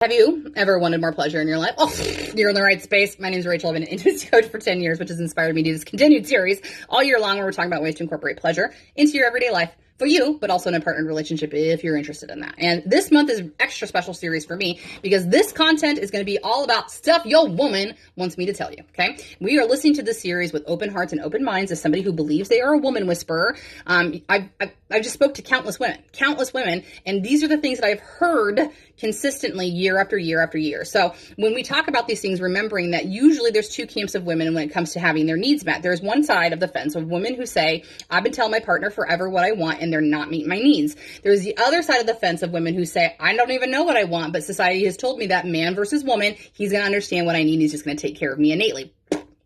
Have you ever wanted more pleasure in your life? Oh, you're in the right space. My name is Rachel. I've been an intimacy coach for 10 years, which has inspired me to do this continued series all year long where we're talking about ways to incorporate pleasure into your everyday life for you, but also in a partnered relationship if you're interested in that. And this month is an extra special series for me because this content is going to be all about stuff your woman wants me to tell you, okay? We are listening to this series with open hearts and open minds as somebody who believes they are a woman whisperer. I just spoke to countless women, and these are the things that I've heard consistently year after year after year. So when we talk about these things, remembering that usually there's two camps of women when it comes to having their needs met. There's one side of the fence of women who say, I've been telling my partner forever what I want and they're not meeting my needs. There's the other side of the fence of women who say, I don't even know what I want, but society has told me that man versus woman, he's going to understand what I need. He's just going to take care of me innately.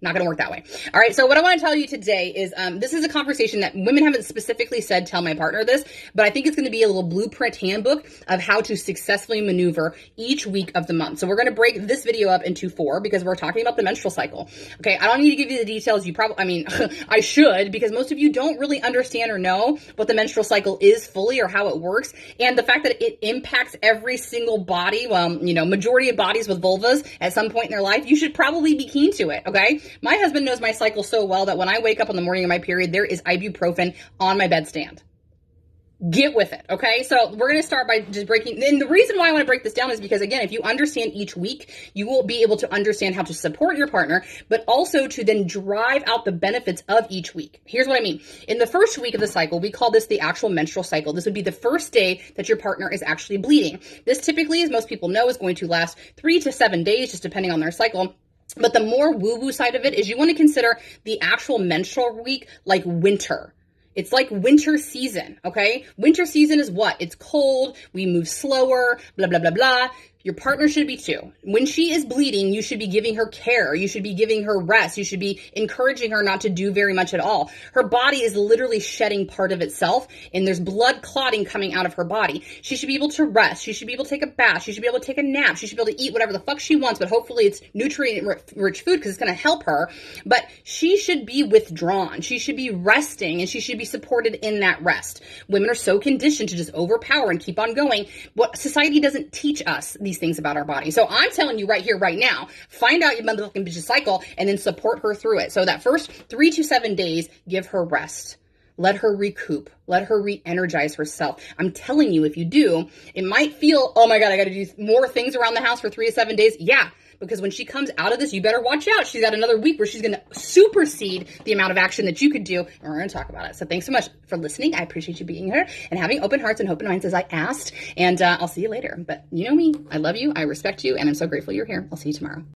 Not going to work that way. All right. So what I want to tell you today is this is a conversation that women haven't specifically said, tell my partner this, but I think it's going to be a little blueprint handbook of how to successfully maneuver each week of the month. So we're going to break this video up into 4 because we're talking about the menstrual cycle. Okay. I don't need to give you the details. I should, because most of you don't really understand or know what the menstrual cycle is fully or how it works. And the fact that it impacts every single body, majority of bodies with vulvas at some point in their life, you should probably be keen to it. Okay. My husband knows my cycle so well that when I wake up on the morning of my period, there is ibuprofen on my bedstand. Get with it, okay? So we're going to start by just breaking, and the reason why I want to break this down is because, again, if you understand each week, you will be able to understand how to support your partner, but also to then drive out the benefits of each week. Here's what I mean. In the first week of the cycle, we call this the actual menstrual cycle. This would be the first day that your partner is actually bleeding. This typically, as most people know, is going to last 3 to 7 days, just depending on their cycle. But the more woo-woo side of it is you want to consider the actual menstrual week like winter. It's like winter season, okay? Winter season is what? It's cold, we move slower, blah, blah, blah, blah. Your partner should be too. When she is bleeding, you should be giving her care. You should be giving her rest. You should be encouraging her not to do very much at all. Her body is literally shedding part of itself, and there's blood clotting coming out of her body. She should be able to rest. She should be able to take a bath. She should be able to take a nap. She should be able to eat whatever the fuck she wants, but hopefully it's nutrient-rich food because it's going to help her. But she should be withdrawn. She should be resting, and she should be supported in that rest. Women are so conditioned to just overpower and keep on going. What society doesn't teach us these things about our body. So I'm telling you right here, right now, find out your motherfucking bitch's cycle and then support her through it. So that first 3 to 7 days, give her rest. Let her recoup. Let her re-energize herself. I'm telling you, if you do, it might feel, oh my God, I got to do more things around the house for 3 to 7 days. Yeah. Because when she comes out of this, you better watch out. She's got another week where she's going to supersede the amount of action that you could do. And we're going to talk about it. So thanks so much for listening. I appreciate you being here and having open hearts and open minds as I asked. And I'll see you later. But you know me. I love you. I respect you. And I'm so grateful you're here. I'll see you tomorrow.